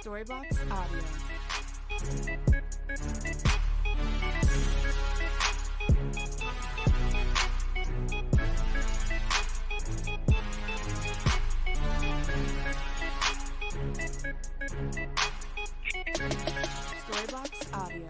Storybox Audio. Storybox Audio.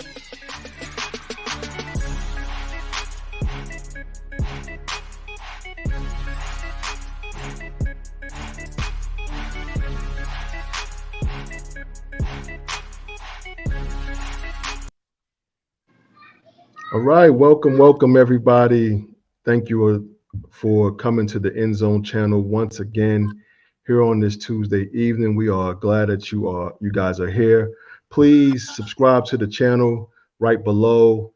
All right, welcome everybody. Thank you for coming to the End Zone channel once again here on this Tuesday evening. We are glad that you guys are here. Please subscribe to the channel right below.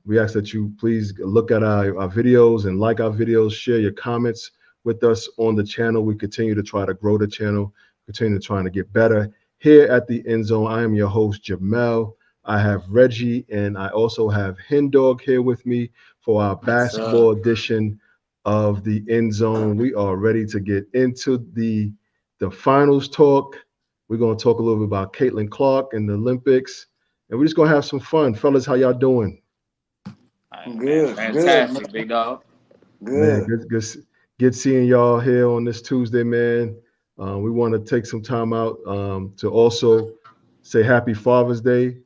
We ask that you please look at our videos and like our videos, share your comments with us on the channel. We continue to try to grow the channel, continue to trying to get better. Here at the End Zone, I am your host, Jamel. I have Reggie, and I also have Hendog here with me for our basketball edition of the End Zone. We are ready to get into the finals talk. We're going to talk a little bit about Caitlin Clark and the Olympics, and we're just going to have some fun. Fellas, how y'all doing? Good. Fantastic, Good. big dog. Good. Man, good seeing y'all here on this Tuesday, man. We want to take some time out to also say Happy Father's Day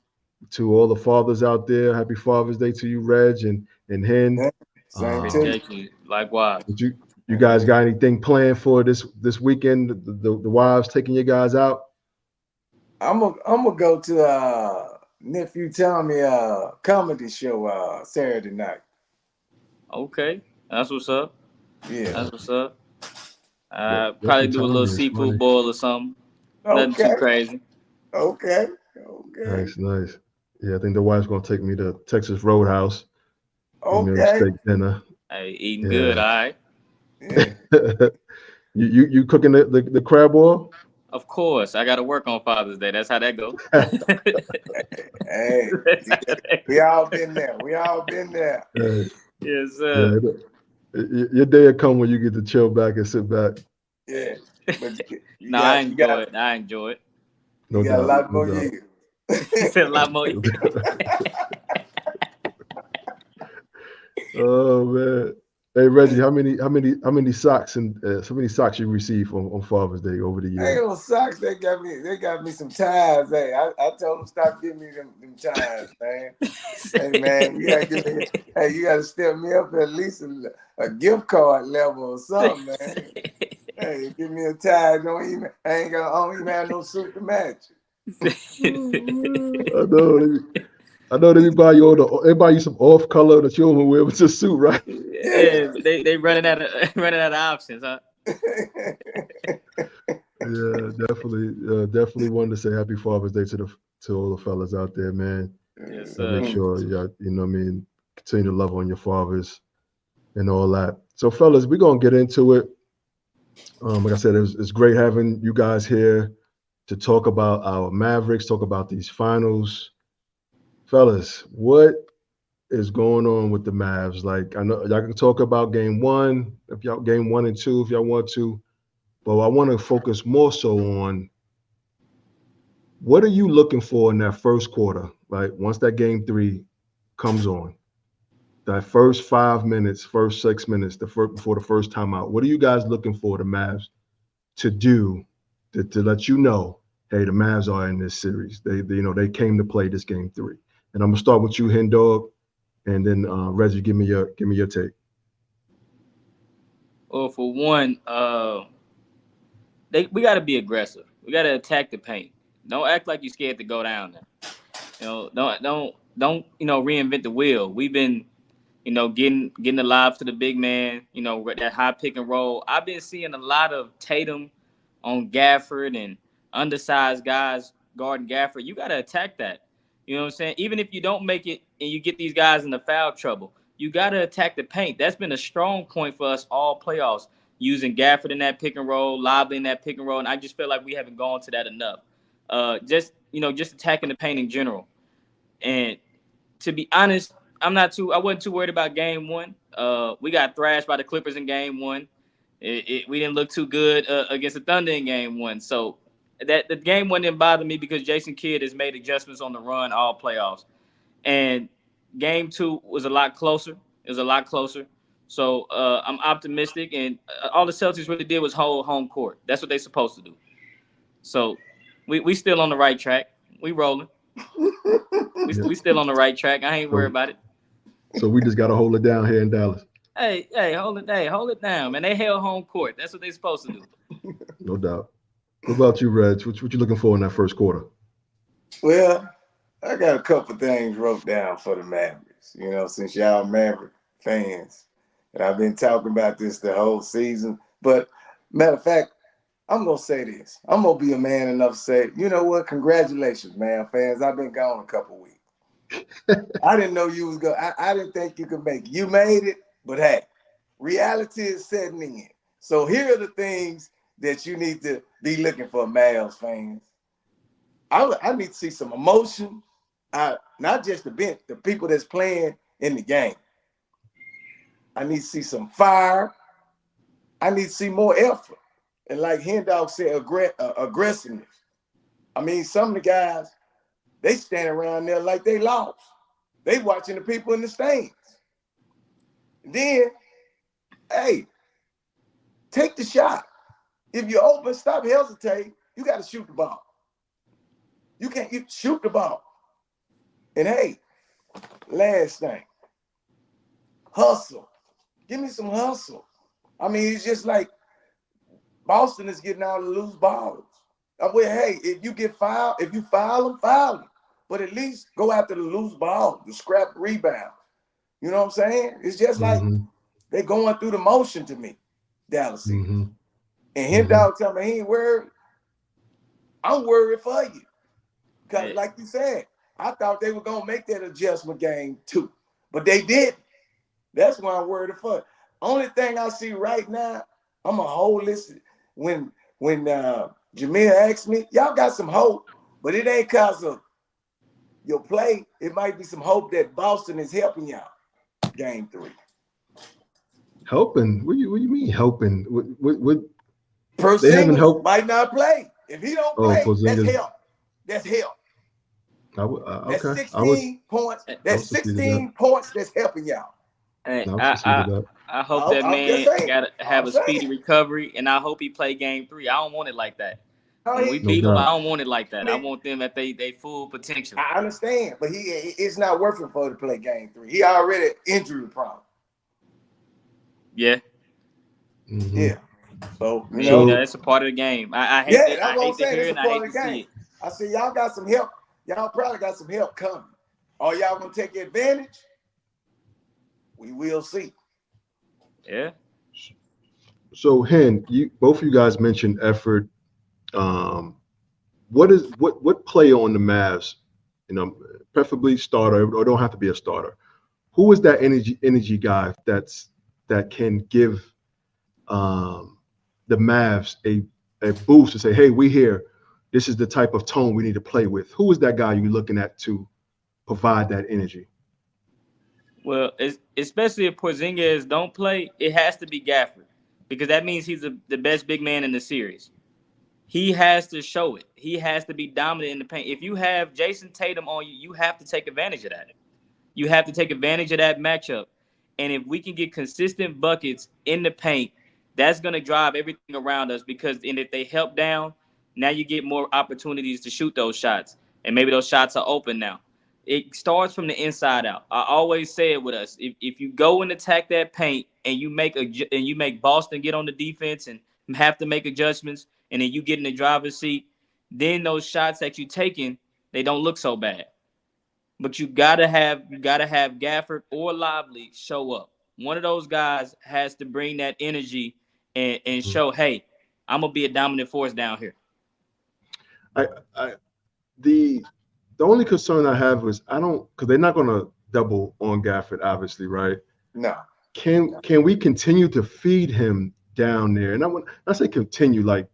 to all the fathers out there. Happy Father's Day to you, Reg and Hen. Appreciate you. Likewise. You guys got anything planned for this weekend? The wives taking you guys out? I'm gonna go to nephew Tommy comedy show Saturday night. Okay, that's what's up. Yeah, that's what's up. Probably do a little seafood boil or something. Okay. Nothing too crazy. Okay. Nice. Yeah, I think the wife's gonna take me to Texas Roadhouse. Okay. Steak dinner. Hey, eating good, all right. Yeah. you cooking the crab oil? Of course, I got to work on Father's Day. That's how that goes. Hey, we all been there. Hey, yes, sir. Yeah, your day will come when you get to chill back and sit back. Yeah. But I enjoy it. No got doubt. a lot more years. A lot more. Oh man. Hey Reggie, how many socks and so many socks you received on Father's Day over the years? Ain't no socks. They got me some ties. Hey, I told them stop giving me them ties, man. Hey man, you gotta step me up at least a gift card level or something, man. Hey, give me a tie. I don't even have no suit to match. I know they buy you some off color that you don't wear with your suit, right? Yeah, they running out of options, huh? Yeah, definitely wanted to say Happy Father's Day to all the fellas out there, man. Yes, Make sure you know what I mean, continue to love on your fathers and all that. So fellas, we're gonna get into it. Like I said, it's great having you guys here to talk about our Mavericks, talk about these finals. Fellas, what is going on with the Mavs? Like, I know y'all can talk about game 1, game 1 and 2 if y'all want to, but I want to focus more so on what are you looking for in that first quarter, right? Once that game 3 comes on, that first 5 minutes, first 6 minutes, before the first timeout, what are you guys looking for the Mavs to do to let you know, hey, the Mavs are in this series. They came to play this game 3. And I'm gonna start with you, Hendog, and then Reggie, give me your take. Well, for one, we got to be aggressive. We got to attack the paint. Don't act like you're scared to go down there. Don't reinvent the wheel. We've been, getting the lobs to the big man. That high pick and roll. I've been seeing a lot of Tatum on Gafford and undersized guys guarding Gafford. You got to attack that. You know what I'm saying? Even if you don't make it and you get these guys in the foul trouble, you got to attack the paint. That's been a strong point for us all playoffs, using Gafford in that pick and roll, Lobley in that pick and roll, and I just feel like we haven't gone to that enough. Just attacking the paint in general. And to be honest, I wasn't too worried about game 1. We got thrashed by the Clippers in game 1. We didn't look too good against the Thunder in game 1. So that the game wouldn't bother me because Jason Kidd has made adjustments on the run all playoffs. And game 2 was a lot closer. It was a lot closer. So I'm optimistic. And all the Celtics really did was hold home court. That's what they're supposed to do. So we still on the right track. We rolling. We still on the right track. I ain't worried about it. So we just got to hold it down here in Dallas. Hey, hold it down, man. They held home court. That's what they're supposed to do. No doubt. What about you, Reg? What you looking for in that first quarter? Well, I got a couple things wrote down for the Mavericks. You know, since y'all Maverick fans, and I've been talking about this the whole season. But matter of fact, I'm gonna say this. I'm gonna be a man enough to say, you know what? Congratulations, man, fans. I've been gone a couple weeks. I didn't know you was going. I didn't think you could make it. You made it, but hey, reality is setting in. So here are the things that you need to be looking for, Mavs fans. I need to see some emotion, not just the bench, the people that's playing in the game. I need to see some fire. I need to see more effort. And like Hendog said, aggressiveness. I mean, some of the guys, they stand around there like they lost. They watching the people in the stands. Then, hey, take the shot. If you're open, stop hesitating. You got to shoot the ball. You shoot the ball. And hey, last thing, hustle. Give me some hustle. I mean, it's just like Boston is getting all the loose balls. Hey, if you get fouled, if you foul them, foul them. But at least go after the loose ball, the scrap rebound. You know what I'm saying? It's just like they're going through the motion to me, Dallas. And him dog tell me he ain't worried. I'm worried for you. Because like you said, I thought they were going to make that adjustment game too. But they didn't. That's why I'm worried for. Only thing I see right now, I'm a whole list. When Jameer asked me, y'all got some hope, but it ain't because of your play. It might be some hope that Boston is helping y'all. Game 3. Helping? What do you mean helping? What they haven't helped. Might not play. If he don't play, that's help. That's help. That's 16 points. That's 16 points that's helping y'all. Hey, I hope that man got to have a speedy recovery, and I hope he play game 3. I don't want it like that. When we beat them, I don't want it like that. I want them at they full potential. I understand, but it's not worth it for him to play game 3. He already injury problem. Yeah. Yeah. So that's a part of the game. I hate to hear it, and I hate to see it. I said y'all got some help. Y'all probably got some help coming. Are y'all gonna take advantage? We will see. Yeah. So Hen, both of you guys mentioned effort. What player on the Mavs, preferably starter or don't have to be a starter? Who is that energy guy that can give the Mavs a boost to say, hey, we here. This is the type of tone we need to play with. Who is that guy you're looking at to provide that energy? Well, especially if Porzingis don't play, it has to be Gafford because that means he's the best big man in the series. He has to show it. He has to be dominant in the paint. If you have Jason Tatum on you, you have to take advantage of that. You have to take advantage of that matchup. And if we can get consistent buckets in the paint, that's going to drive everything around us because if they help down, now you get more opportunities to shoot those shots. And maybe those shots are open now. It starts from the inside out. I always say it with us. If you go and attack that paint and you make Boston get on the defense and have to make adjustments, and then you get in the driver's seat, then those shots that you're taking, they don't look so bad. But you gotta have Gafford or Lively show up. One of those guys has to bring that energy and show, hey, I'm gonna be a dominant force down here. The only concern I have is because they're not gonna double on Gafford, obviously, right? No. Can we continue to feed him down there? And I say continue, like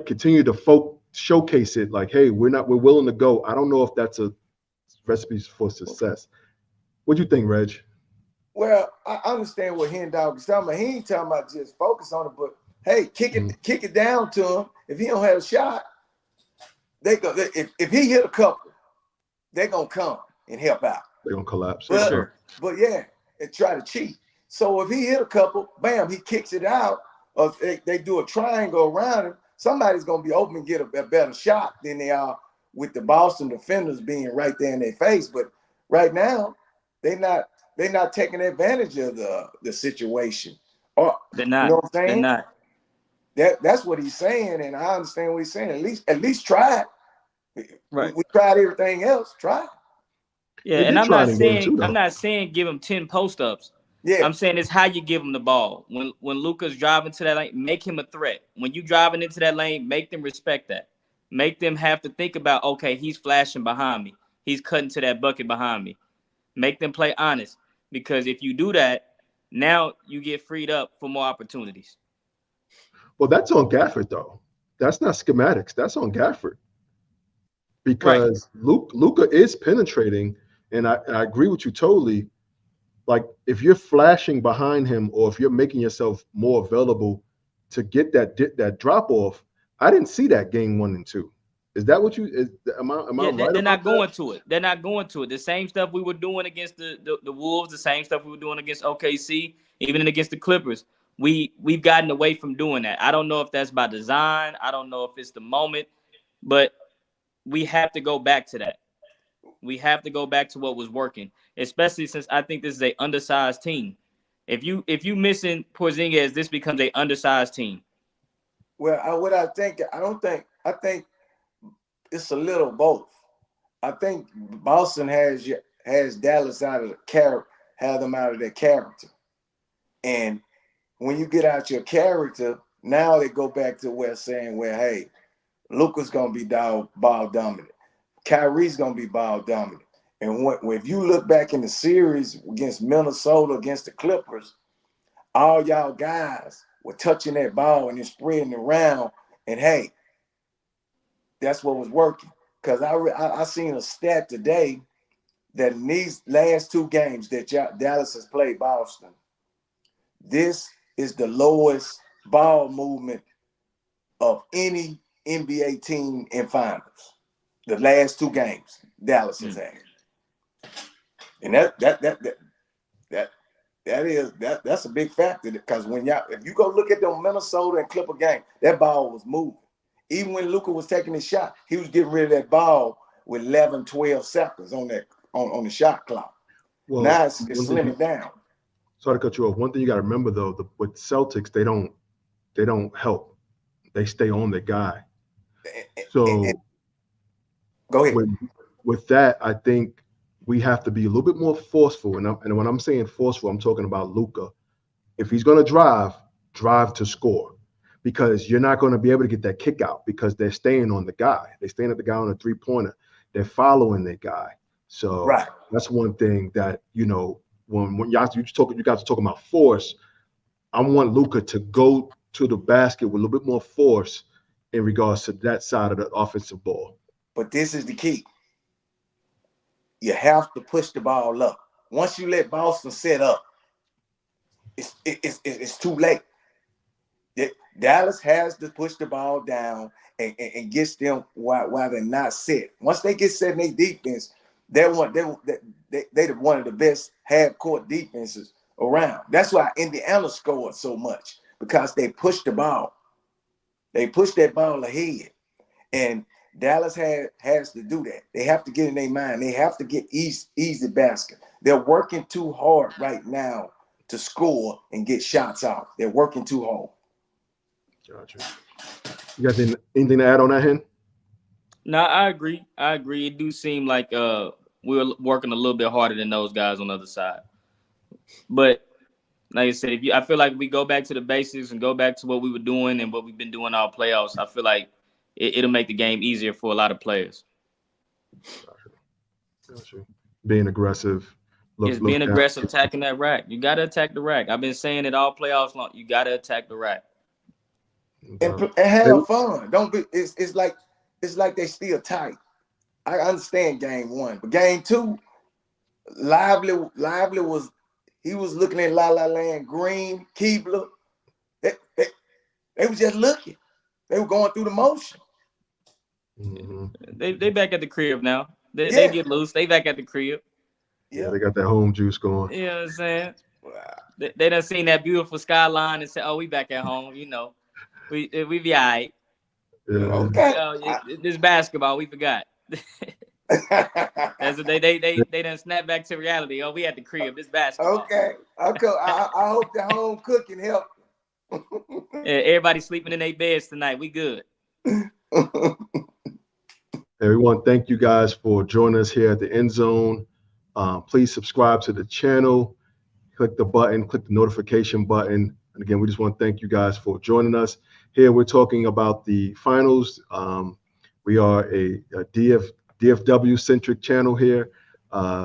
continue to showcase it, like, hey, we're willing to go. I don't know if that's a recipe for success. What do you think, Reg? Well, I understand what Hendog is talking about. He ain't talking about just focus on it, but hey, kick it down to him. If he don't have a shot, if he hit a couple, they're gonna come and help out. They're gonna collapse. But, sure. but yeah, and try to cheat. So if he hit a couple, bam, he kicks it out, or they do a triangle around him, somebody's gonna be open and get a better shot than they are with the Boston defenders being right there in their face. But right now, they're not taking advantage of the situation. Or They're not. you know what I'm saying? They're not. That's what he's saying, and I understand what he's saying. At least try it. Right. We tried everything else. Try it. Yeah, They and did I'm try not in game saying two, though. I'm not saying give him 10 post-ups. Yeah. I'm saying it's how you give him the ball. When Luka's driving to that lane, make him a threat. When you driving into that lane, make them respect that. Make them have to think about, okay, he's flashing behind me. He's cutting to that bucket behind me. Make them play honest. Because if you do that, now you get freed up for more opportunities. Well, that's on Gafford, though. That's not schematics. That's on Gafford. Because Luka is penetrating, and I agree with you totally. Like, if you're flashing behind him, or if you're making yourself more available to get that drop off, I didn't see that game 1 and 2. Is that what you? Am I right? They're not going to it. They're not going to it. The same stuff we were doing against the Wolves, the same stuff we were doing against OKC, even against the Clippers. We've gotten away from doing that. I don't know if that's by design. I don't know if it's the moment, but we have to go back to that. We have to go back to what was working, especially since I think this is an undersized team. If you missing Porzingis, this becomes an undersized team. Well, I think it's a little both. I think Boston has Dallas out of the character, have them out of their character. And when you get out your character, now they go back to hey, Luka's gonna be ball dominant. Kyrie's gonna be ball dominant. And if you look back in the series against Minnesota, against the Clippers, all y'all guys were touching that ball and then spreading it around. And hey, that's what was working. Because I seen a stat today that in these last 2 games that Dallas has played Boston, this is the lowest ball movement of any NBA team in finals. The last 2 games Dallas has had. And that's a big factor, because if you go look at the Minnesota and Clipper game, that ball was moving. Even when Luka was taking his shot, he was getting rid of that ball with 11, 12 seconds on the shot clock. Well, now it's slimming down. Sorry to cut you off. One thing you got to remember, though, with Celtics, they don't help. They stay on the guy. So go ahead. With that, I think we have to be a little bit more forceful. And when I'm saying forceful, I'm talking about Luka. If he's going to drive to score, because you're not going to be able to get that kick out because they're staying on the guy. They're staying at the guy on a 3-pointer. They're following their guy. So that's one thing that, when you guys are talking about force, I want Luka to go to the basket with a little bit more force in regards to that side of the offensive ball. But this is the key. You have to push the ball up. Once you let Boston set up, it's too late. Dallas has to push the ball down and gets them while they're not set. Once they get set in their defense, they're one of the best half-court defenses around. That's why Indiana scored so much, because they pushed the ball. They pushed that ball ahead. And Dallas has to do that. They have to get in their mind. They have to get easy basket. They're working too hard right now to score and get shots off. They're working too hard. Gotcha. You guys anything to add on that, Hen? No, I agree. It do seem like we're working a little bit harder than those guys on the other side. But like I said, I feel like if we go back to the basics and go back to what we were doing and what we've been doing all playoffs, I feel like it'll make the game easier for a lot of players. Gotcha. Being aggressive. Being aggressive, attacking that rack. You got to attack the rack. I've been saying it all playoffs long. You got to attack the rack. And have fun. Don't be. It's like they still tight. I understand game 1, but game 2, Lively was looking at La La Land, Green, Keebler. They were just looking. They were going through the motion. Mm-hmm. They back at the crib now. They Yeah. get loose. They back at the crib. Yeah, they got that home juice going. You know what I'm saying? They done seen that beautiful skyline and said, "Oh, we back at home." We be all right. Yeah. Okay. This basketball, we forgot. That's what they done snap back to reality. Oh, we at the crib. This basketball. Okay. I hope the home cooking helped. Everybody sleeping in their beds tonight. We good. Everyone, thank you guys for joining us here at the End Zone. Please subscribe to the channel. Click the button, click the notification button. And again, we just want to thank you guys for joining us. Here we're talking about the finals. We are a DFW-centric channel here.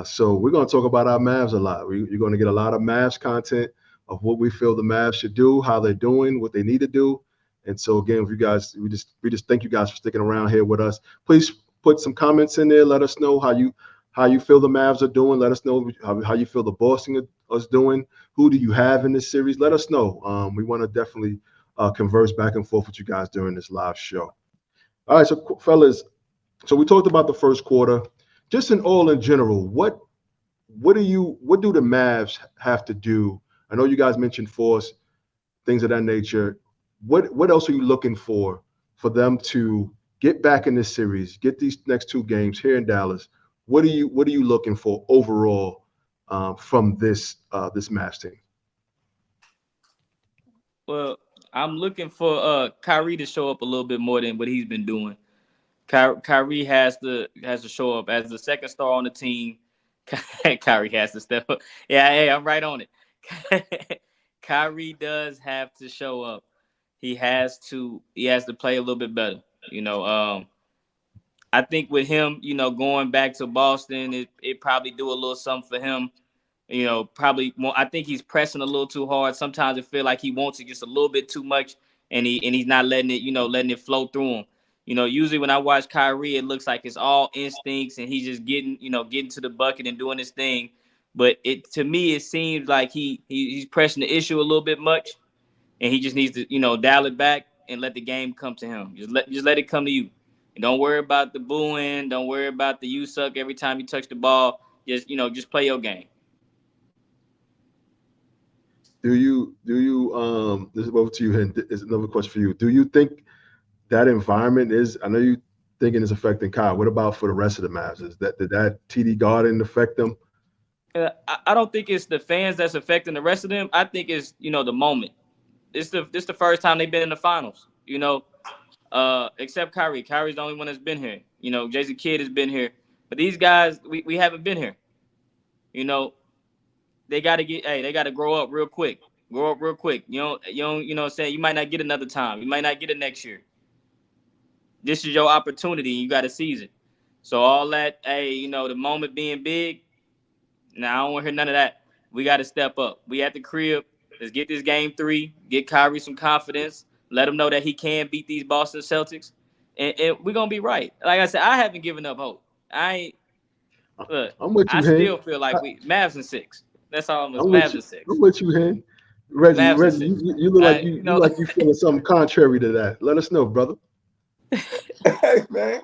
So we're going to talk about our Mavs a lot. You're going to get a lot of Mavs content of what we feel the Mavs should do, how they're doing, what they need to do. And so again, if you guys, we just thank you guys for sticking around here with us. Please put some comments in there. Let us know how you feel the Mavs are doing. Let us know how you feel the Boston is doing. Who do you have in this series? Let us know. We want to definitely converse back and forth with you guys during this live show. All right, so fellas, so we talked about the first quarter. Just in general, what do the Mavs have to do? I know you guys mentioned force, things of that nature. What else are you looking for them to get back in this series, get these next two games here in Dallas? What are you looking for overall from this Mavs team? Well, I'm looking for Kyrie to show up a little bit more than what he's been doing. Kyrie has to show up as the second star on the team. Kyrie has to step up. Yeah, hey, I'm right on it. Kyrie does have to show up. He has to play a little bit better. I think with him, going back to Boston, it probably do a little something for him. Probably more. I think he's pressing a little too hard. Sometimes it feel like he wants it just a little bit too much, and he's not letting it flow through him. Usually when I watch Kyrie, it looks like it's all instincts and he's just getting to the bucket and doing his thing. But to me, it seems like he's pressing the issue a little bit much, and he just needs to dial it back and let the game come to him. Just let it come to you. And don't worry about the booing. Don't worry about the you suck every time you touch the ball. Just play your game. Do you this is over to you, and is another question for you. Do you think that environment is, I know you thinking it's affecting Kyle. What about for the rest of the Mavs? Did that TD Garden affect them? I don't think it's the fans that's affecting the rest of them. I think it's the moment. This the first time they've been in the finals. Except Kyrie. Kyrie's the only one that's been here. Jason Kidd has been here, but these guys we haven't been here. They got to grow up real quick. Grow up real quick. What I'm saying? You might not get another time. You might not get it next year. This is your opportunity. You got to seize it. So all that, the moment being big. Now I don't want to hear none of that. We got to step up. We at the crib. Let's get this game 3. Get Kyrie some confidence. Let him know that he can beat these Boston Celtics, and we're gonna be right. Like I said, I haven't given up hope. I'm with you, still feel like we Mavs in 6. That's all. Mavs in 6. I'm with you, Hen. Reggie, you look like you know, like you feeling something contrary to that. Let us know, brother. Hey man,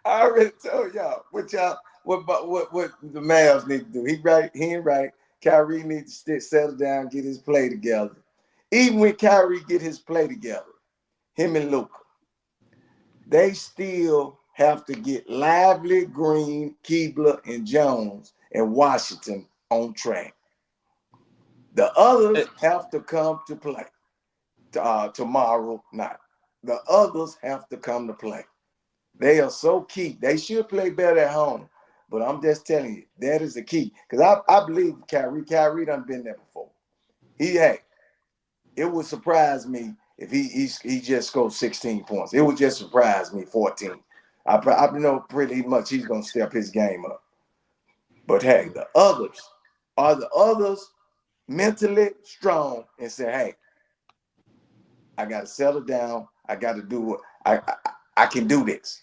I already told y'all what the Mavs need to do. He ain't right. Kyrie needs to settle down, get his play together. Even when Kyrie get his play together, him and Luka, they still have to get Lively, Green, Keebler, and Jones and Washington on track. The others have to come to play tomorrow night. The others have to come to play. They are so key. They should play better at home. But I'm just telling you, that is the key. Because I believe Kyrie done been there before. It would surprise me if he just scored 16 points. It would just surprise me 14. I know pretty much he's going to step his game up. But hey, are the others mentally strong and say, hey, I got to settle down. I got to do what I can do this.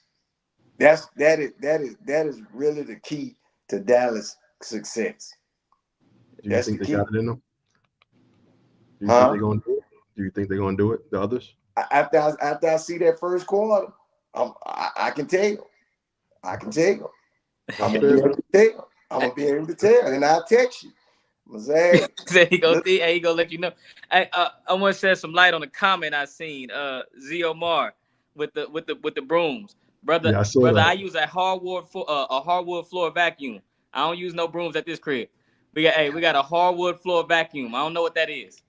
That is really the key to Dallas' success. Do you think they got it in them? Do you think they're going to do it? Do you think they're going to do it, the others? After I see that first quarter, I can tell. I can tell. I'm I gonna be feel able to tell. I'm gonna be able to tell, and I'll text you. I'm gonna say, There he go. look, He gonna let you know. I want to shed some light on the comment I seen. Zio Mar with the brooms, brother. yeah, I saw Brother, that. I use a hardwood floor vacuum. I don't use no brooms at this crib. We got a hardwood floor vacuum. I don't know what that is.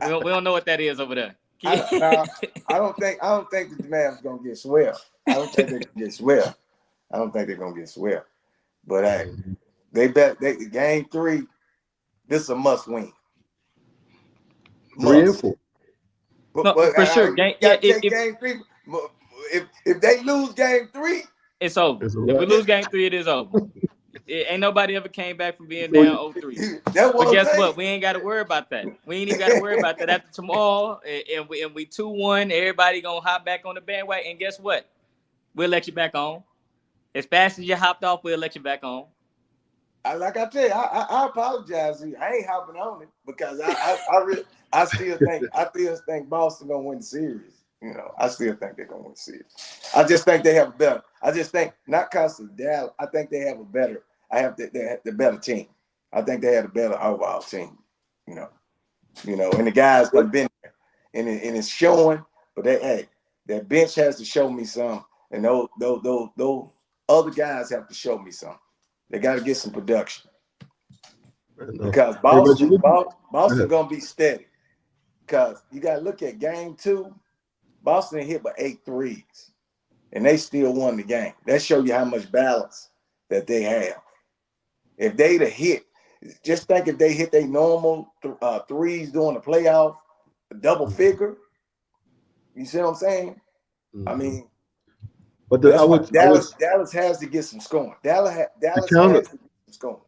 We don't know what that is over there. I don't think the Mavs gonna get swept. I don't think they're gonna get swept. I don't think they're gonna get swept. But hey, Mhm. game 3. This is a must win. 3 and Must. 4. But, No, for sure. Game, yeah. gotta take game 3. If they lose game 3, It's over. It's a If we wrap. lose game 3, it is over. Ain't nobody ever came back from being So down 0-3. that's But what I'm guess saying. what? We ain't got to worry about that. We ain't even got to worry about that after tomorrow. And we 2-1. Everybody gonna hop back on the bandwagon. And guess what? We'll let you back on. As fast as you hopped off, we'll let you back on. Like I tell you, I apologize to you. I ain't hopping on it because I still think Boston gonna win the series. You know, I still think they're gonna win the series. I just think they have a better. I just think not because of Dallas. I think they have a better. They have the better team. I think they have a better overall team. You know, and the guys have been there, and it's showing. But that bench has to show me some, and those other guys have to show me something. They got to get some production because Hey, Reggie, Boston gonna be steady. Because you got to look at game 2. Boston hit by 8 threes, and they still won the game. That show you how much balance that they have. If they'd have hit, just think if they hit their normal threes during the playoff, double figure. You see what I'm saying? Mm-hmm. I mean, but that's why Dallas has to get some scoring. Dallas has to get some scoring.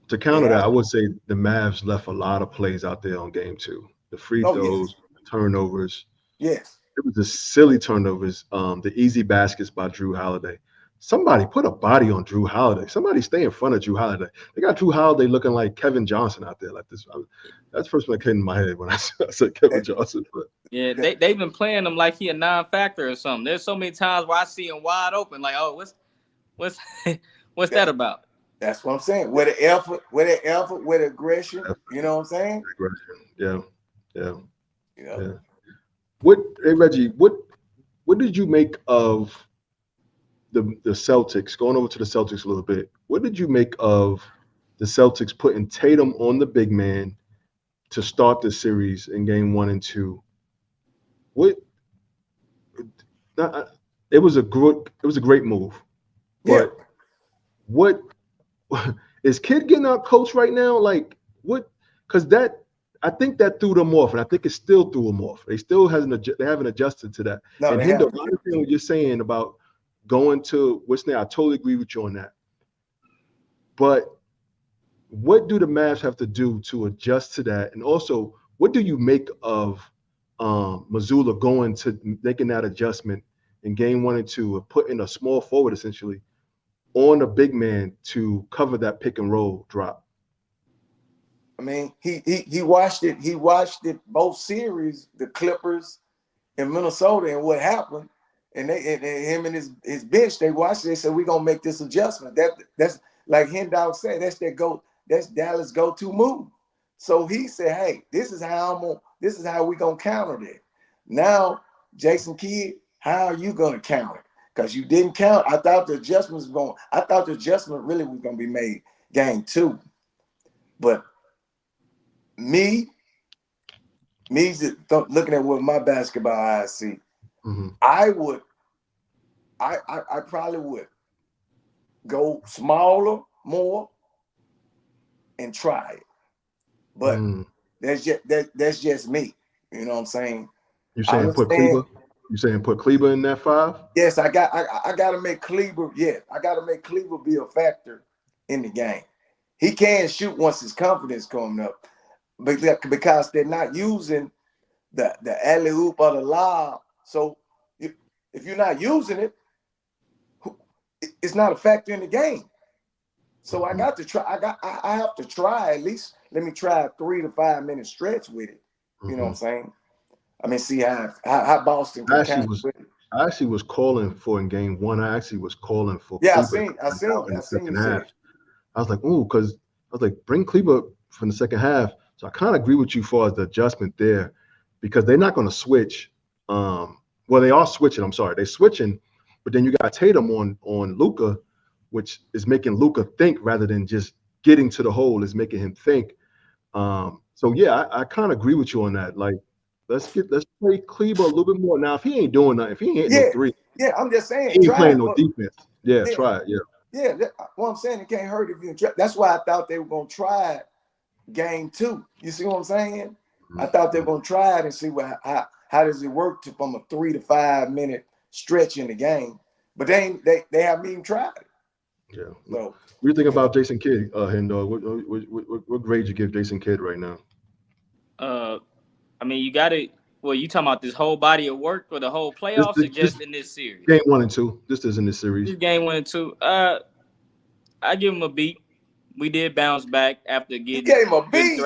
To counter that, I would say the Mavs left a lot of plays out there on game 2. The free throws, the turnovers. Yes. It was the silly turnovers, the easy baskets by Drew Holiday. Somebody put a body on Drew Holiday. Somebody stay in front of Drew Holiday. They got Drew Holiday looking like Kevin Johnson out there like this. That's the first one that came in my head when I said Kevin Johnson. But Yeah, they've been playing him like he a non-factor or something. There's so many times where I see him wide open, like, oh, what's that about? That's what I'm saying. With the effort, with aggression. You know what I'm saying? Yeah. You know? Hey Reggie, what did you make of the Celtics? Going over to the Celtics a little bit. What did you make of the Celtics putting Tatum on the big man to start the series in game 1 and 2? It was a great move. But what is Kid getting out coached right now? Like what? Because I think that threw them off, and I think it still threw them off. They haven't adjusted to that. No, and Hendo, I understand what you're saying about going to Whitney. I totally agree with you on that. But what do the Mavs have to do to adjust to that? And also, what do you make of Mazzulla going to making that adjustment in game 1 and 2 of putting a small forward essentially on a big man to cover that pick and roll drop? I mean, he watched it. He watched it both series, the Clippers in Minnesota, and what happened. And him and his bench, they watched it. They said, "We're gonna make this adjustment." That's like Hendog said. That's Dallas' go-to move. So he said, "Hey, this is how we gonna counter that." Now, Jason Kidd, how are you gonna counter it? Because you didn't count. I thought the adjustment really was gonna be made game 2, but me looking at what my basketball eyes see, Mm-hmm. I probably would go smaller more and try it. But that's just me. You know what I'm saying? You saying put Kleber? You saying put Kleber in that 5? Yes, I gotta make Kleber. Yes, I gotta make Kleber be a factor in the game. He can shoot once his confidence coming up, because they're not using the alley-oop or the lob. So if you're not using it, it's not a factor in the game. So I got to try. I have to try at least. Let me try a 3 to 5 minute stretch with it. You know what I'm saying? I mean, see how Boston can counter with it. I actually was calling for in game 1. I actually was calling for Yeah, I Kleber seen in the second you say half. it. I was like, ooh, because I was like, bring Kleber from the second half. So I kind of agree with you as far as the adjustment there, because they're not going to switch. Well, they are switching. I'm sorry, they're switching, but then you got Tatum on Luka, which is making Luka think rather than just getting to the hole. Is making him think. So yeah, I kind of agree with you on that. Like, let's play Kleber a little bit more. Now, if he ain't doing nothing, if he ain't hitting no three, Yeah, I'm just saying, he ain't try playing it. no defense. Yeah, Yeah, try it. Yeah. yeah. What I'm saying, it can't hurt if you try. That's why I thought they were gonna try it game 2. You see what I'm saying? I thought they were gonna try it and see how does it work from a 3 to 5 minute stretch in the game. But they haven't even tried it. Yeah. So what do you think about Jason Kidd, Hendo? What grade you give Jason Kidd right now? I mean, you got to. Well, you talking about this whole body of work for the whole playoffs, or just in this series? Game 1 and 2. This is in this series. This game 1 and 2. I give him a B. We did bounce back after getting. You gave him a B.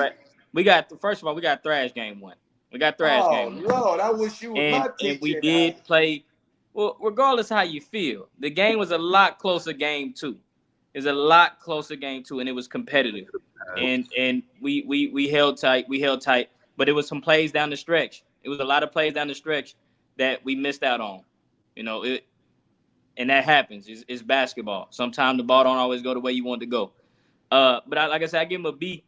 We got first of all, we got thrashed game 1. We got thrashed game 1. Oh Lord, I wish you was my teacher. And we did play. Well, regardless how you feel, the game was a lot closer. Game 2 is a lot closer. Game 2, and it was competitive. And we held tight. We held tight. But it was some plays down the stretch. It was a lot of plays down the stretch that we missed out on. You know, and that happens. It's basketball. Sometimes the ball don't always go the way you want it to go. But like I said, I give him a B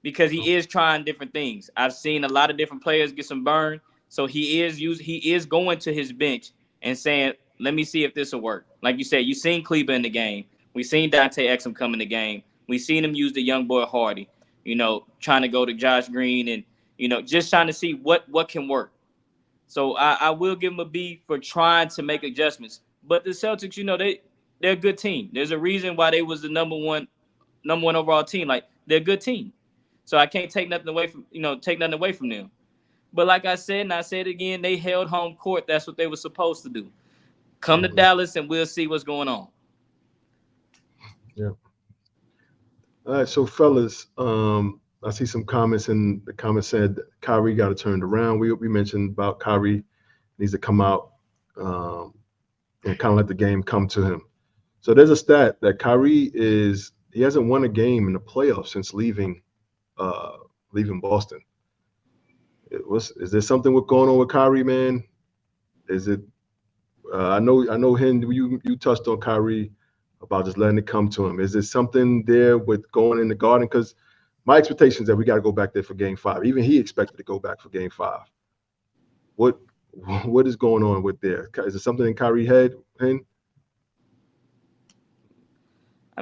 because he is trying different things. I've seen a lot of different players get some burn. So he is going to his bench and saying, let me see if this will work. Like you said, you seen Kleber in the game. We seen Dante Exum come in the game. We seen him use the young boy Hardy, you know, trying to go to Josh Green and, you know, just trying to see what can work. So I will give him a B for trying to make adjustments. But the Celtics, you know, they're a good team. There's a reason why they was the number one overall team. Like, they're a good team. So I can't take nothing away from them. But like I said, and I said it again, they held home court. That's what they were supposed to do. Come to Dallas and we'll see what's going on. Yeah. All right, so fellas, I see some comments in the comments said Kyrie got it turned around. We mentioned about Kyrie needs to come out and kind of let the game come to him. So there's a stat that Kyrie he hasn't won a game in the playoffs since leaving Boston. Is there something going on with Kyrie, man? Is it? I know him. You touched on Kyrie about just letting it come to him. Is there something there with going in the Garden? Because my expectation is that we got to go back there for Game 5. Even he expected to go back for Game 5. What is going on with there? Is there something in Kyrie's head? I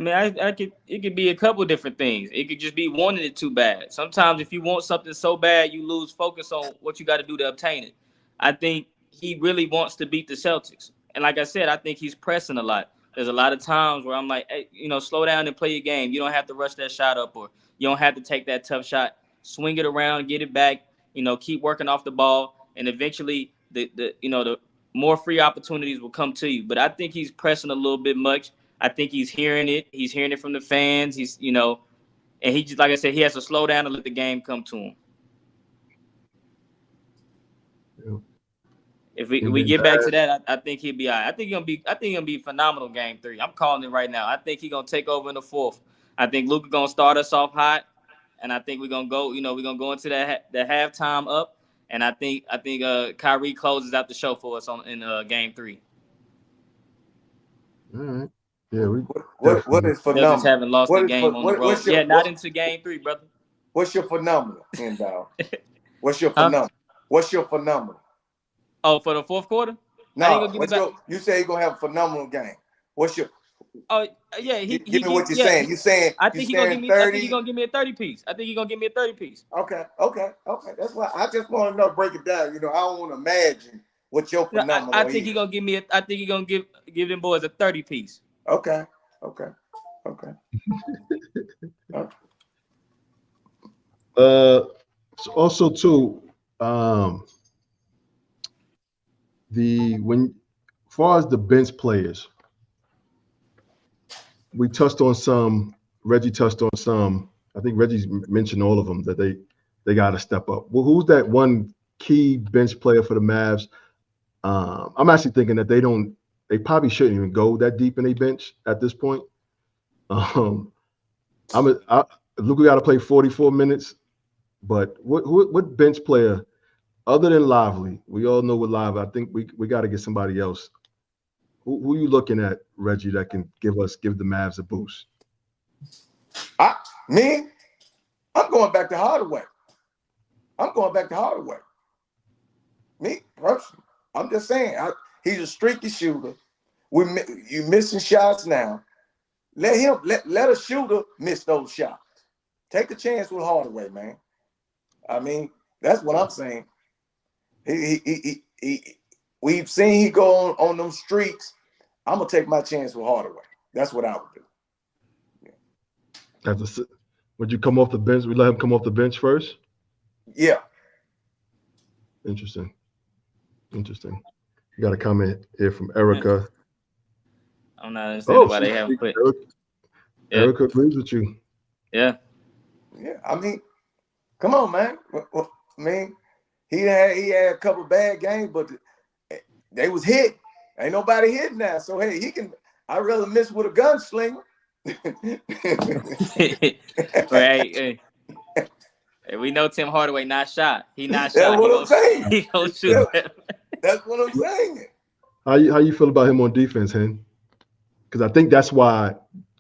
mean, it could be a couple different things. It could just be wanting it too bad. Sometimes if you want something so bad, you lose focus on what you got to do to obtain it. I think he really wants to beat the Celtics. And like I said, I think he's pressing a lot. There's a lot of times where I'm like, hey, you know, slow down and play your game. You don't have to rush that shot up, or you don't have to take that tough shot. Swing it around, get it back, you know, keep working off the ball, and eventually the more free opportunities will come to you. But I think he's pressing a little bit much. I think he's hearing it. He's hearing it from the fans. He's, you know, and he just, like I said, he has to slow down and let the game come to him. Yeah. If we get back to that, I think he'll be all right. I think he's gonna be phenomenal Game 3. I'm calling it right now. I think he's gonna take over in the 4th. I think Luka gonna start us off hot, and I think we're gonna go. You know, we're gonna go into the halftime up, and I think Kyrie closes out the show for us in Game 3. All right. Yeah. What is phenomenal? Just haven't lost the game on the road. Not into Game 3, brother. What's your phenomenal, Hendo? What's your phenomenal? What's your phenomenal? Oh, for the 4th quarter? No, you say you're gonna have a phenomenal game. What's your? Oh yeah, give me what you're saying. You're saying I think he's gonna give me. 30? I think he's gonna give me a 30 piece. Okay. That's why I just want to know. Break it down. You know, I don't want to imagine what your phenomenal. I think he's gonna give me. I think he's gonna give them boys a 30 piece. Okay. Also too, as far as the bench players, we touched on some. Reggie touched on some. I think Reggie's mentioned all of them that they got to step up. Well, who's that one key bench player for the Mavs I'm actually thinking that they probably shouldn't even go that deep in a bench at this point. Luka got to play 44 minutes, but what bench player other than Lively? We all know what Lively. I think we got to get somebody else. Who are you looking at, Reggie, that can give the Mavs a boost? I'm going back to Hardaway. Me personally, I'm just saying he's a streaky shooter. You missing shots now. Let a shooter miss those shots. Take a chance with Hardaway, man. I mean, that's what I'm saying. We've seen he go on them streaks. I'm gonna take my chance with Hardaway. That's what I would do. Yeah. Would you come off the bench? We let him come off the bench first? Yeah. Interesting. You got a comment here from Erica. I'm not understanding why they haven't put. Erica agrees with you. Yeah. Yeah. I mean, come on, man. I mean, he had a couple bad games, but they was hit. Ain't nobody hitting now. So hey, I'd rather miss with a gunslinger. Right. Hey, we know Tim Hardaway not shot. He not shot. That's what I'm saying. He gonna shoot. That's what I'm saying. How you feel about him on defense, Hen? Because I think that's why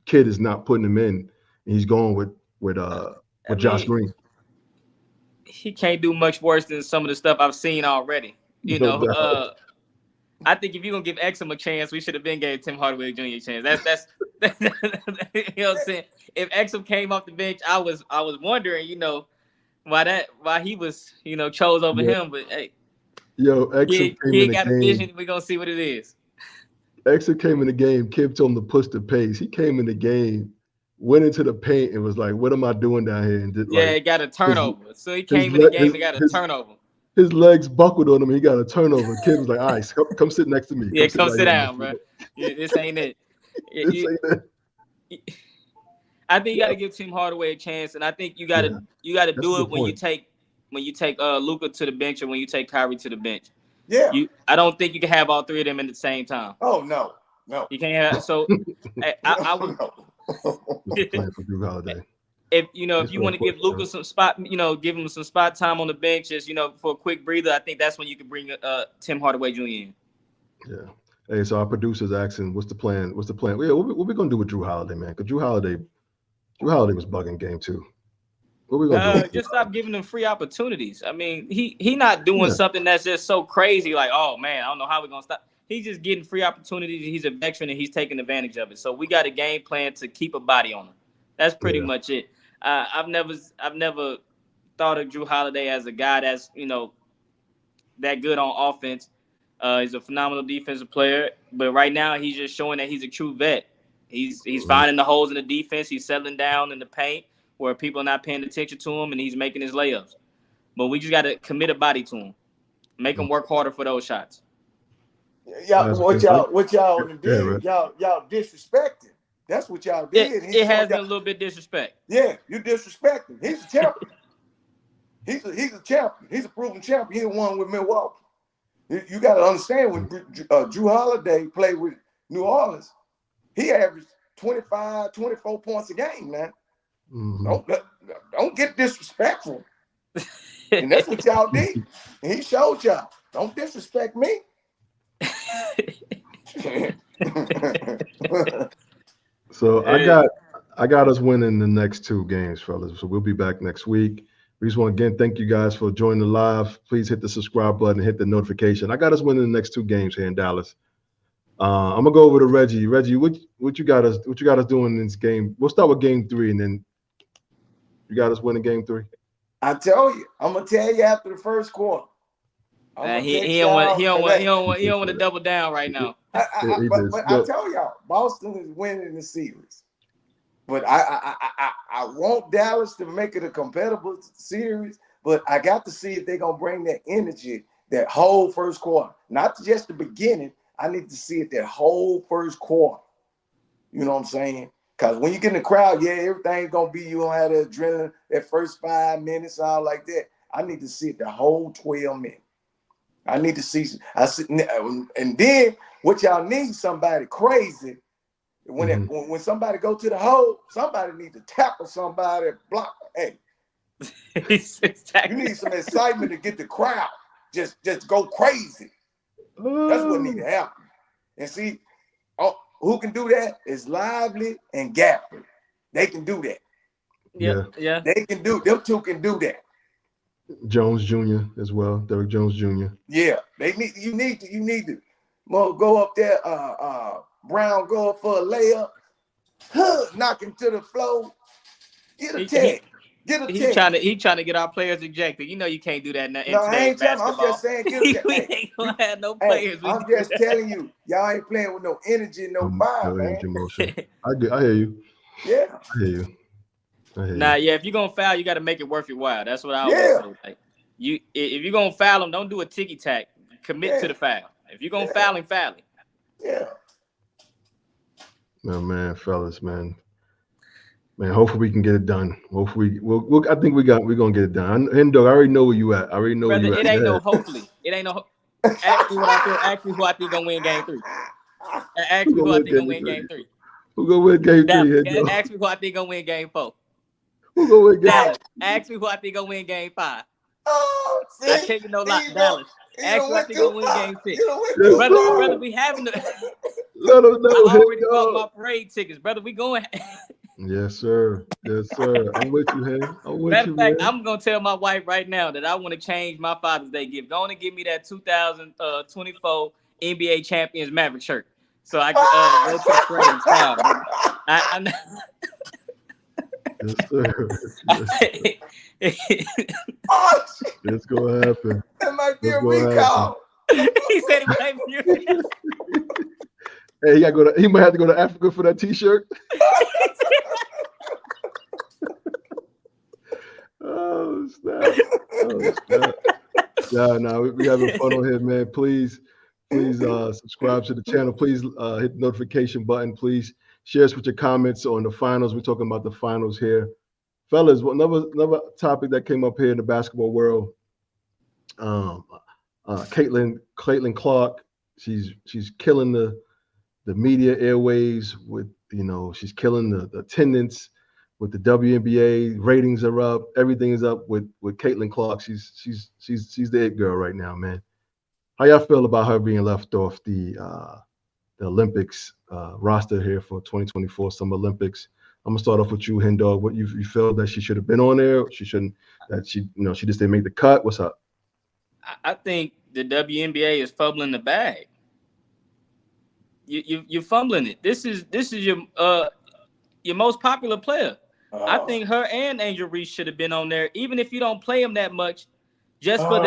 Kid is not putting him in, and he's going with Josh Green. He can't do much worse than some of the stuff I've seen already. I think if you're gonna give Exum a chance, we should have been gave Tim Hardaway Jr. a chance. That's you know what I'm saying. If Exum came off the bench, I was wondering, why he was chose over him. But hey, Exum he ain't got a vision. We're gonna see what it is. Exum came in the game. Kid told him to push the pace. He came in the game, went into the paint, and was like, "What am I doing down here?" And he got a turnover. So he came in the game and got a turnover. His legs buckled on him. He got a turnover. Kid was like, "All right, come sit next to me." Yeah, come sit down, bro. This ain't it. I think you got to give Tim Hardaway a chance, and I think you got to do it when you take Luka to the bench or when you take Kyrie to the bench. Yeah. I don't think you can have all three of them at the same time. Oh no. You can't have. So I would. Playing for Drew Holiday. If you want to give Luka some spot, give him some spot time on the bench, just for a quick breather. I think that's when you can bring Tim Hardaway Jr. in. Yeah. Hey, so our producer's asking, what's the plan? Yeah, what we gonna do with Drew Holiday, man? Because Drew Holiday was bugging game 2. What we gonna do? Just stop giving him free opportunities. I mean, he not doing something that's just so crazy. Like, oh man, I don't know how we're gonna stop. He's just getting free opportunities. He's a veteran and he's taking advantage of it. So we got a game plan to keep a body on him. That's pretty much it. I've never thought of Drew Holiday as a guy that's that good on offense. He's a phenomenal defensive player, but right now he's just showing that he's a true vet. He's finding the holes in the defense. He's settling down in the paint where people are not paying attention to him, and he's making his layups. But we just got to commit a body to him, make him work harder for those shots. What y'all did? Y'all disrespected. That's what y'all did. It has been a little bit disrespect. Yeah, you disrespecting. He's a champion. He's a champion. He's a proven champion. He won with Milwaukee. You got to understand when Drew Holiday played with New Orleans, he averaged 25, 24 points a game, man. Mm-hmm. Don't get disrespectful. And that's what y'all did. And he showed y'all. Don't disrespect me. So I got us winning the next 2 games, fellas. So we'll be back next week. We just want to again thank you guys for joining the live. Please hit the subscribe button, hit the notification. I got us winning the next 2 games here in Dallas. I'm gonna go over to Reggie. Reggie, what you got us doing in this game? We'll start with game 3, and then you got us winning game 3. I tell you, I'm gonna tell you after the first quarter. He don't want to double down right now. But I tell y'all, Boston is winning the series. But I want Dallas to make it a competitive series, but I got to see if they're going to bring that energy that whole first quarter. Not just the beginning. I need to see it that whole first quarter. You know what I'm saying? Because when you get in the crowd, everything's going to be, you going to have the adrenaline that first 5 minutes, all like that. I need to see it the whole 12 minutes. I need to see. And then what y'all need somebody crazy. When somebody go to the hole, somebody need to tackle somebody, block. Hey, you need some excitement to get the crowd just go crazy. That's what need to happen. And see, who can do that is Lively and Gafford. They can do that. Yeah. They can do. Them two can do that. Jones Jr. as well, Derrick Jones Jr. Yeah, you need to go up there. Brown go up for a layup, knock him to the floor. Get a tech. He's trying to get our players ejected. You know you can't do that in today's I ain't basketball. I'm just saying, we ain't gonna have no players. I'm just telling you, y'all ain't playing with no energy, no fire, man. Emotion. I hear you. Yeah. I hear you. If you're gonna foul, you got to make it worth your while. That's what I always say. Like, if you're gonna foul him, don't do a ticky tack. Commit to the foul. If you're gonna foul him, foul him. Yeah. No, man, fellas, man. Hopefully we can get it done. Hopefully I think we're gonna get it done. Hendo, I already know where you at. It ain't no hopefully. It ain't no. Ask me what I feel. Ask me who I think gonna win game 3. Ask me who I think gonna win game 3. Who gonna win game 3? Ask me who I think gonna win game 4. Who gonna win game? Dallas. Ask me who I think gonna win game 5. Oh, see, I tell you no lie, Dallas. Ask me who I think gonna win game 6. Yes, brother, we having the. Let them know. I already bought my parade tickets, brother. We going. Yes, sir. I'm with you, man. Matter of fact, I'm gonna tell my wife right now that I want to change my Father's Day gift. Go on and give me that 2024 NBA Champions Maverick shirt, so I can go to the parade in style. Yes, sir. It's gonna happen. That might be a recall. He said it might be a recall. Hey, he might have to go to Africa for that T-shirt. Oh, snap. Yeah, we having fun on here, man. Please subscribe to the channel. Please hit the notification button. Please share us with your comments on the finals. We're talking about the finals here. Fellas, another topic that came up here in the basketball world. Caitlin Clark, she's killing the media airways with, she's killing the attendance with the WNBA. Ratings are up. Everything is up with Caitlin Clark. She's the it girl right now, man. How y'all feel about her being left off the Olympics roster here for 2024 Summer Olympics? I'm gonna start off with you, Hendog. What you feel that she should have been on there? She shouldn't. That she just didn't make the cut. What's up? I think the WNBA is fumbling the bag. You're fumbling it. This is your most popular player. I think her and Angel Reese should have been on there, even if you don't play them that much, just for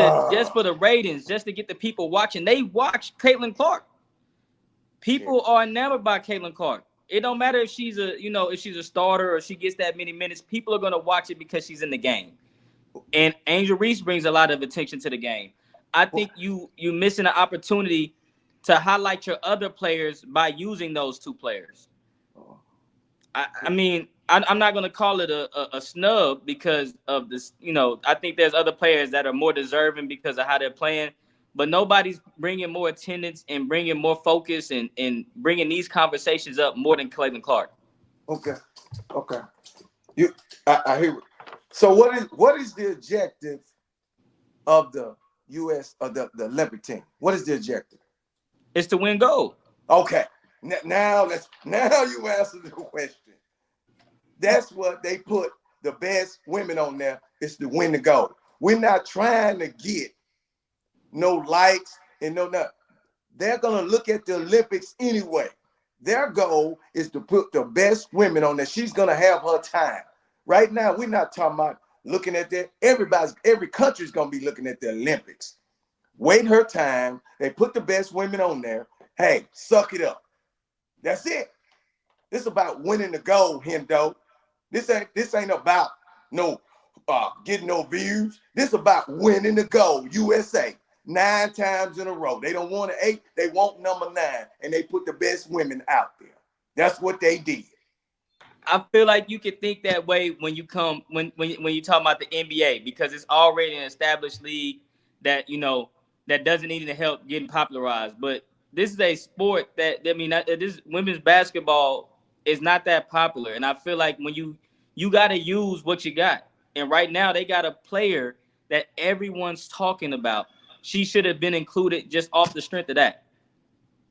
the ratings, just to get the people watching. They watch Caitlin Clark. People are enamored by Caitlin Clark. It don't matter if she's a starter or she gets that many minutes. People are gonna watch it because she's in the game. And Angel Reese brings a lot of attention to the game. I think you missing an opportunity to highlight your other players by using those two players. I mean, I'm not going to call it a snub because of this. I think there's other players that are more deserving because of how they're playing, but nobody's bringing more attendance and bringing more focus and bringing these conversations up more than Caitlin Clark. Okay. I hear it. So what is the objective of the U.S. or the Olympic team? What is the objective? It's to win gold. Okay. Now you answer the question. That's what they put the best women on there, is to win the gold. We're not trying to get no likes and no nothing. They're gonna look at the Olympics anyway. Their goal is to put the best women on there. She's gonna have her time. Right now, we're not talking about looking at that. Every country's gonna be looking at the Olympics. Wait her time. They put the best women on there. Hey, suck it up. That's it. This about winning the gold, Hendo. This ain't about getting no views. This about winning the gold. USA 9 times in a row. They don't want 8. They want number 9, and they put the best women out there. That's what they did. I feel like you could think that way when you talk about the NBA, because it's already an established league that that doesn't need any help getting popularized. But this is a sport this women's basketball is not that popular, and I feel like when you got to use what you got, and right now they got a player that everyone's talking about. She should have been included just off the strength of that.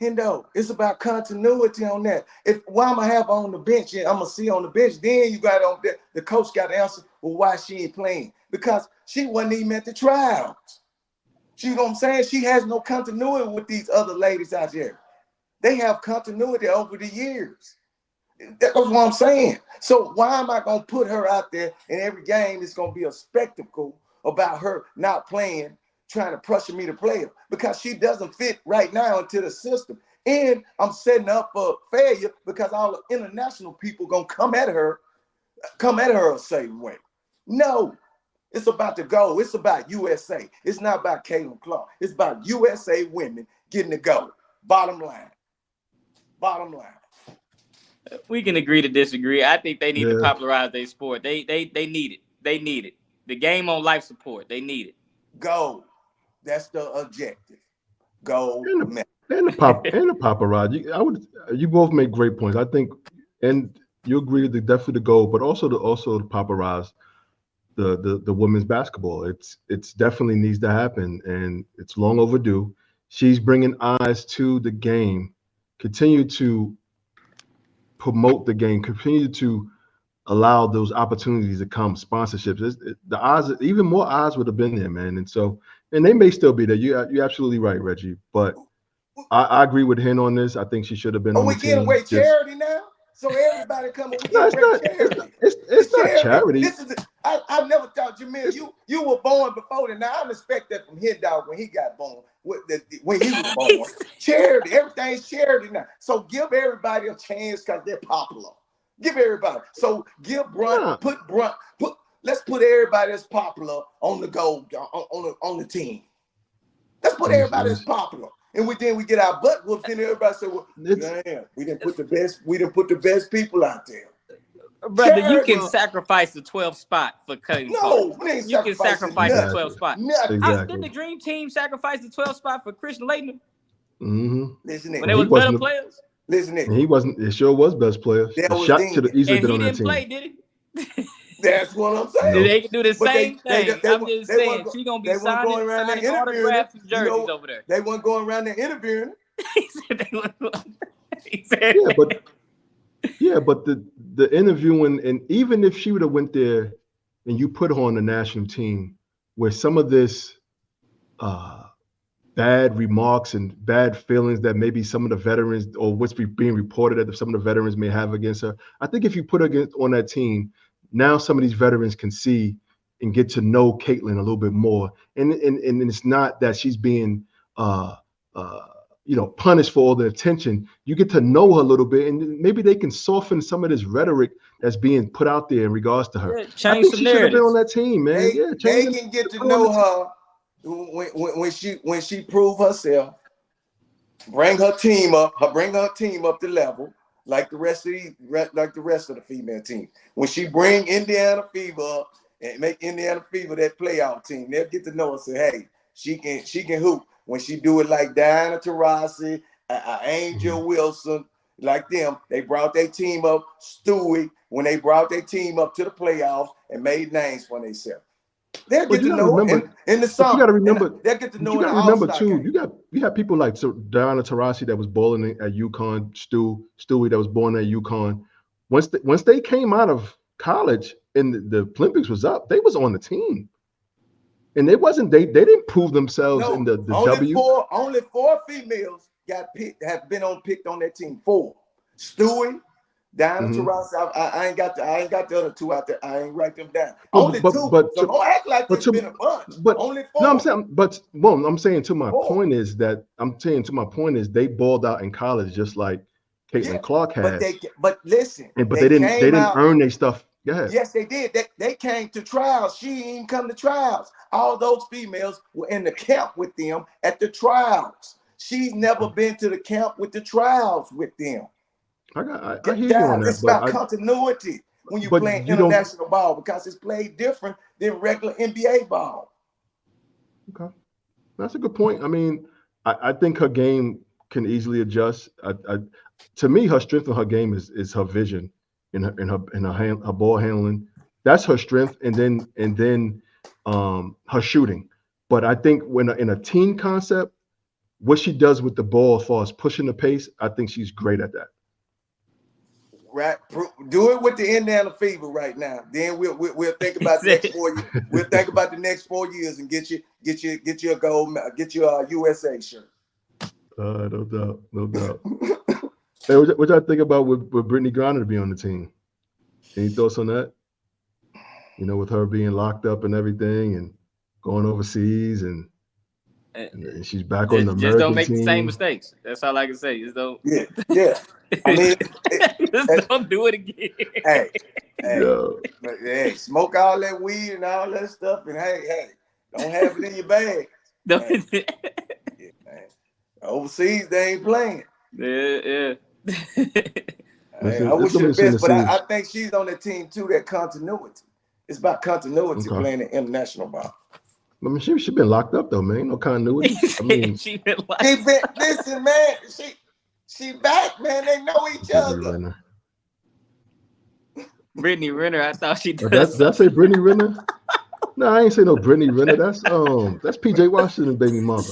Hendo, it's about continuity on that. Why am I have on the bench and I'm gonna see on the bench? Then you got on the coach got to answer, well, why she ain't playing? Because she wasn't even at the trials. You know what I'm saying? She has no continuity with these other ladies out there. They have continuity over the years. That's what I'm saying. So why am I gonna put her out there and every game is gonna be a spectacle about her not playing, trying to pressure me to play her? Because she doesn't fit right now into the system. And I'm setting up for failure because all the international people gonna come at her a certain way. No, it's about the goal. It's about USA. It's not about Caitlin Clark. It's about USA women getting the goal. Bottom line. We can agree to disagree. I think they need to popularize their sport. They need it. They need it. The game on life support. They need it. Goal. That's the objective. Goal. And the paparazzi. You both make great points. I think, and you agree with definitely the goal, but also the paparazzi the women's basketball. It's definitely needs to happen, and it's long overdue. She's bringing eyes to the game. Continue to promote the game. Continue to allow those opportunities to come. Sponsorships. The odds, even more eyes would have been there, man. And they may still be there. You're absolutely right, Reggie. But I agree with Hen on this. I think she should have been on the team. Are we getting away charity now? So everybody come and we No, get charity. It's not charity. I never thought, Jamil, you were born before that. Now I respect that from Hit Dog when he got born, when he was born. Charity, everything's charity now. So give everybody a chance because they're popular. Give everybody. So give Brunt, let's put everybody that's popular on the goal, on the team. Let's put everybody that's popular. And we get our butt whooped, and everybody say, "Well, damn, we didn't put the best people out there." Brother, you can sacrifice the 12th spot for cutting. No, you can sacrifice the 12th spot. Exactly. Didn't the Dream Team sacrifice the 12th spot for Christian Laettner? Mm-hmm. Listen, when they was better players. Listen, he wasn't. It sure was best player. The shot should have easily been on that team. And he didn't play, did he? That's what I'm saying. They can do the same thing. I'm just saying, she's gonna be signing autographs and jerseys over there. They weren't going around there interviewing. He said they weren't. Exactly. But the interviewing, and even if she would have went there and you put her on the national team, where some of this bad remarks and bad feelings that maybe some of the veterans or what's being reported that some of the veterans may have against her, I think if you put her on that team, now some of these veterans can see and get to know Caitlin a little bit more, and it's not that she's being punished for all the attention. You get to know her a little bit, and maybe they can soften some of this rhetoric that's being put out there in regards to her. Yeah, change some narratives. She should have been on that team, man. They can get to know her when she prove herself. Bring her team up to level. Like the rest of the female team. When she bring Indiana Fever up and make Indiana Fever that playoff team, they'll get to know her and say, hey, she can hoop. When she do it like Diana Taurasi, Angel Wilson, like them, they brought their team up, Stewie, when they brought their team up to the playoffs and made names for themselves. They'll get to know in the summer. You got to remember. They'll get to know. You got to remember too. You got people like Diana Taurasi that was bowling at UConn, Stewie that was born at UConn. Once they came out of college and the Olympics was up, they was on the team, and they didn't prove themselves in the W. Only four females have been picked on that team. 4. Stewie, Diana Taurasi. I ain't got the other 2 out there. I ain't write them down. Only 2. So don't act like there's been a bunch. But only 4. No, I'm saying. I'm saying to my point is they balled out in college just like Caitlin Clark has. But listen. But they didn't earn their stuff. Go ahead. Yes, they did. They came to trials. She didn't even come to trials. All those females were in the camp with them at the trials. She's never been to the camp with the trials with them. I hear you on that. It's about continuity when you're playing international ball because it's played different than regular NBA ball. Okay. That's a good point. I mean, I think her game can easily adjust. To me, her strength in her game is her vision her ball handling. That's her strength, and then her shooting. But I think when in a team concept, what she does with the ball as far as pushing the pace, I think she's great at that. Right, do it with the Indiana Fever right now. Then we'll think about the next 4 years. We'll think about the next 4 years and get you a gold, get you a USA shirt. No doubt. Hey, what y'all think about with Brittany Griner to be on the team? Any thoughts on that? You know, with her being locked up and everything, and going overseas, and she's back on the American just don't make team. the same mistakes. That's all I can say. Just don't. Yeah. I mean, just don't do it again. Hey, smoke all that weed and all that stuff, and hey, don't have it in your bag. Man. Overseas, they ain't playing. Yeah. I wish her the best, but I think she's on the team too. That continuity. It's about continuity playing the international ball. I mean, she's been locked up though, man. No continuity. I mean, listen, man. She back, man. They know each other. Brittany Renner, I thought she did. Did I say Brittany Renner? No, I ain't say no Brittany Renner. That's PJ Washington, baby mama.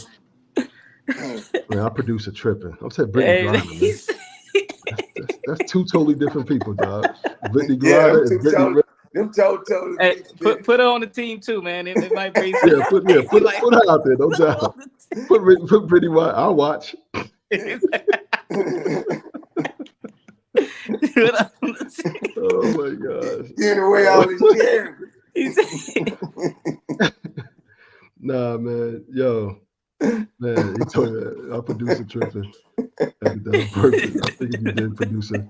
Man, our producer tripping. I'm saying Brittany Griner, man. That's two totally different people, dog. Brittany Griner and Brittany Renner. Them totally. Hey, put her on the team too, man. It might be. Put her out there, no doubt. Put Brittany White. I'll watch. Oh my gosh. Getting away all this character. Nah, man. Yo. Man, he told me our producer tripping. That was perfect. I think you did, producer.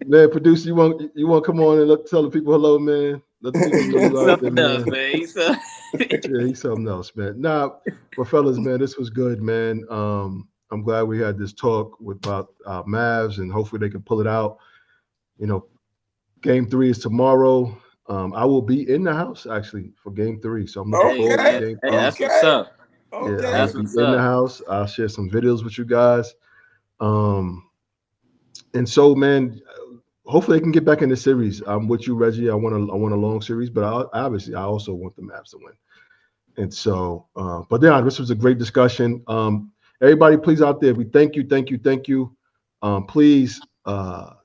Man, producer, you want to come on and tell the people hello, man? Let the people know you out there, man. He's something else, man. Nah, but fellas, man, this was good, man. I'm glad we had this talk about Mavs, and hopefully they can pull it out. You know, Game 3 is tomorrow. I will be in the house actually for Game 3, so I'm looking forward to Game 3. That's what's up. Okay. Yeah, I'll be in the house. I'll share some videos with you guys. And so, man, hopefully they can get back in the series. I'm with you, Reggie. I want a long series, but I also want the Mavs to win. And so, but yeah, this was a great discussion. Everybody, please out there, we thank you. Please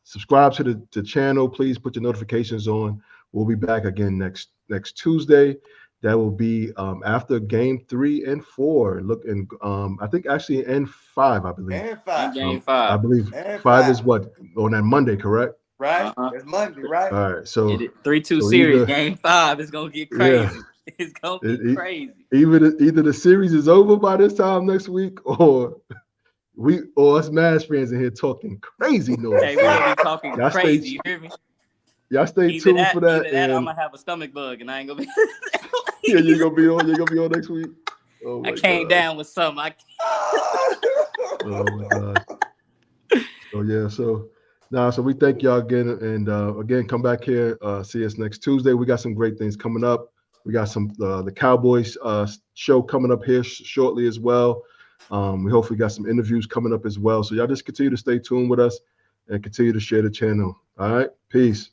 subscribe to the channel. Please put your notifications on. We'll be back again next Tuesday. That will be after Game 3 and 4. Look, and I think actually and 5, I believe. And 5. Game 5. I believe 5 is what on that Monday, correct? Right. It's Monday, right? All right. So 3-2 series. Game 5 is gonna get crazy. Yeah. It's gonna be crazy. Either the series is over by this time next week, or us Mavs fans in here talking crazy noise. Hey, we're gonna be talking crazy. You hear me? Y'all stay tuned for that. Either that, or I'm gonna have a stomach bug, and I ain't gonna be. Yeah, you're gonna be on next week. Oh my I came down with something. Oh my God. So yeah, so we thank y'all again, and again, come back here, see us next Tuesday. We got some great things coming up. We got some the Cowboys show coming up here shortly as well. We hopefully got some interviews coming up as well. So y'all just continue to stay tuned with us and continue to share the channel. All right, peace.